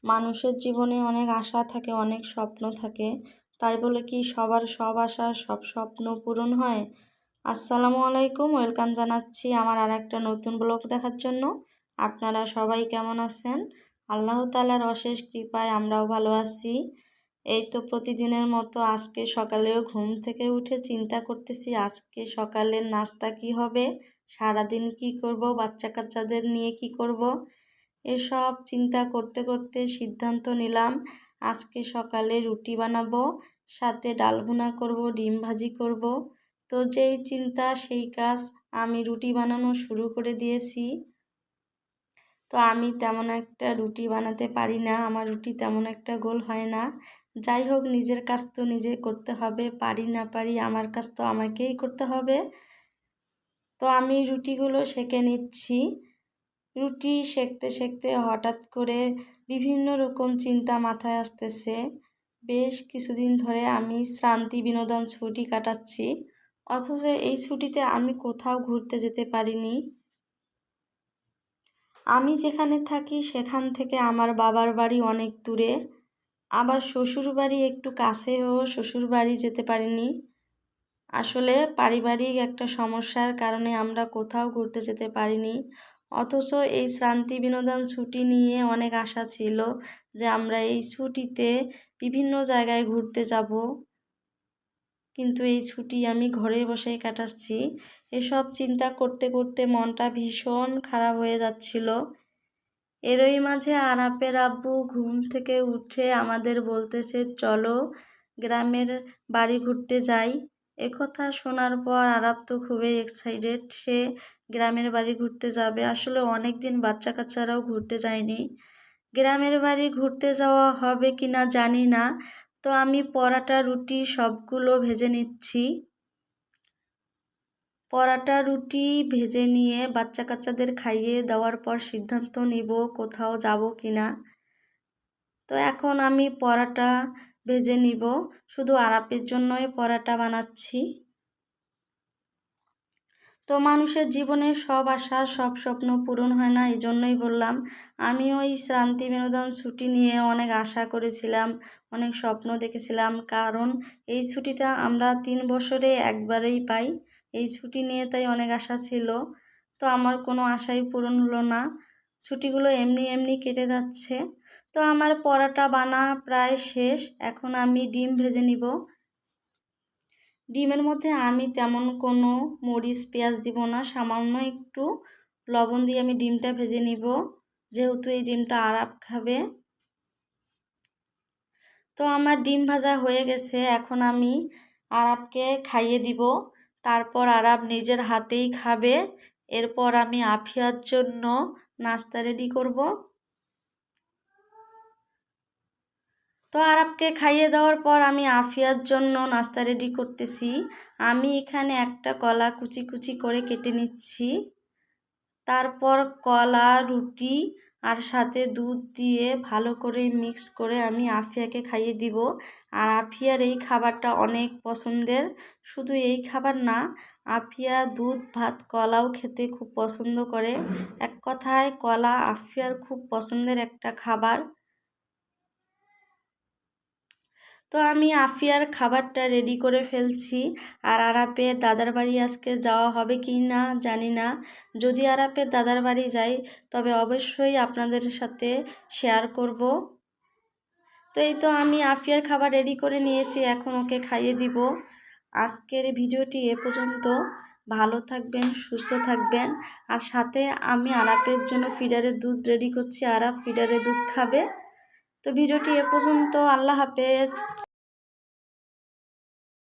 মানুষের জীবনে অনেক আশা থাকে, অনেক স্বপ্ন থাকে, তাই বলে কি সবার সব আশা সব স্বপ্ন পূরণ হয়? আসসালামু আলাইকুম, ওয়েলকাম জানাচ্ছি আমার আর একটা নতুন ব্লগ দেখার জন্য। আপনারা সবাই কেমন আছেন? আল্লাহ তাআলার অশেষ কৃপায় আমরাও ভালো আছি। এই তো প্রতিদিনের মতো আজকে সকালেও ঘুম থেকে উঠে চিন্তা করতেছি আজকে সকালের নাস্তা কি হবে, সারাদিন কি করব, বাচ্চা কাচ্চাদের নিয়ে কি করব। এসব চিন্তা করতে করতে সিদ্ধান্ত নিলাম আজকে সকালে রুটি বানাবো, সাথে ডাল ভুনা করব, ডিম ভাজি করব। তো যেই চিন্তা সেই কাজ, আমি রুটি বানানো শুরু করে দিয়েছি। তো আমি তেমন একটা রুটি বানাতে পারি না, আমার রুটি তেমন একটা গোল হয় না। যাই হোক, নিজের কাজ তো নিজে করতে হবে, পারি না পারি আমার কাজ তো আমাকেই করতে হবে। তো আমি রুটিগুলো সেঁকে নিচ্ছি। রুটি সেঁকতে সেঁকতে হঠাৎ করে বিভিন্ন রকম চিন্তা মাথায় আসতেছে। বেশ কিছুদিন ধরে আমি শ্রান্তি বিনোদন ছুটি কাটাচ্ছি, অথচ এই ছুটিতে আমি কোথাও ঘুরতে যেতে পারিনি। আমি যেখানে থাকি সেখান থেকে আমার বাবার বাড়ি অনেক দূরে, আবার শ্বশুর বাড়ি একটু কাছেও, শ্বশুর বাড়ি যেতে পারিনি। আসলে পারিবারিক একটা সমস্যার কারণে আমরা কোথাও ঘুরতে যেতে পারিনি। অথচ এই শ্রান্তি বিনোদন ছুটি নিয়ে অনেক আশা ছিল যে আমরা এই ছুটিতে বিভিন্ন জায়গায় ঘুরতে যাব, কিন্তু এই ছুটি আমি ঘরে বসেই কাটাচ্ছি। এসব চিন্তা করতে করতে মনটা ভীষণ খারাপ হয়ে যাচ্ছিল। এরই মাঝে আরাপের আব্বু ঘুম থেকে উঠে আমাদের বলতেছে, চলো গ্রামের বাড়ি ঘুরতে যাই। একথা শোনার পর আরাপ তো খুবই এক্সাইটেড, সে গ্রামের বাড়ি ঘুরতে যাবে। আসলে অনেক দিন বাচ্চা কাচ্চারাও ঘুরতে যায়নি। গ্রামের বাড়ি ঘুরতে যাওয়া হবে কিনা জানি না। তো আমি পরাটা রুটি সবগুলো ভেজে নিচ্ছি। পরাটা রুটি ভেজে নিয়ে বাচ্চা কাচ্চাদের খাইয়ে দেওয়ার পর সিদ্ধান্ত নিব কোথাও যাব কিনা। তো এখন আমি পরাটা ভেজে নিব, শুধু আরাপের জন্যই পরাটা বানাচ্ছি। তো মানুষের জীবনে সব আশা সব স্বপ্ন পূরণ হয় না, এই জন্যই বললাম। আমিও এই শ্রান্তি বিনোদন ছুটি নিয়ে অনেক আশা করেছিলাম, অনেক স্বপ্ন দেখেছিলাম, কারণ এই ছুটিটা আমরা 3 বছরে একবারেই পাই। এই ছুটি নিয়ে তাই অনেক আশা ছিল। তো আমার কোনো আশাই পূরণ হলো না, ছুটিগুলো এমনি এমনি কেটে যাচ্ছে। তো আমার পরাটা বানা প্রায় শেষ, এখন আমি ডিম ভেজে নিব। ডিমের মধ্যে আমি তেমন কোনো মরিচ পেঁয়াজ দিব না, সামান্য একটু লবণ দিয়ে আমি ডিমটা ভেজে নিব, যেহেতু এই ডিমটা আরাপ খাবে। তো আমার ডিম ভাজা হয়ে গেছে, এখন আমি আরাপকে খাইয়ে দিব, তারপর আরাপ নিজের হাতেই খাবে। এরপর আমি আফিয়ার জন্য নাস্তা রেডি করব। তো আরাপকে খাইয়ে দেওয়ার পর আমি আফিয়ার জন্য নাস্তা রেডি করতেছি। আমি এখানে একটা কলা কুচি কুচি করে কেটে নিচ্ছি। তারপর কলা, রুটি আর সাথে দুধ দিয়ে ভালো করে মিক্সড করে আমি আফিয়াকে খাইয়ে দিব। আর আফিয়ার এই খাবারটা অনেক পছন্দের। শুধু এই খাবার না, আফিয়া দুধ ভাত কলাও খেতে খুব পছন্দ করে। এক কথায় কলা আফিয়ার খুব পছন্দের একটা খাবার। তো আমি আফিয়ার খাবারটা রেডি করে ফেলছি। আর আরাপের দাদার বাড়ি আজকে যাওয়া হবে কি না জানি না। যদি আরাপের দাদার বাড়ি যাই তবে অবশ্যই আপনাদের সাথে শেয়ার করব। তো এই তো আমি আফিয়ার খাবার রেডি করে নিয়েছি, এখন ওকে খাইয়ে দিব। আজকের ভিডিওটি এ পর্যন্ত। ভালো থাকবেন, সুস্থ থাকবেন। আর সাথে আমি আরাপের জন্য ফিডারের দুধ রেডি করছি, আরাপ ফিডারে দুধ খাবে। তো ভিডিওটি এ পর্যন্ত, আল্লাহ হাফেজ।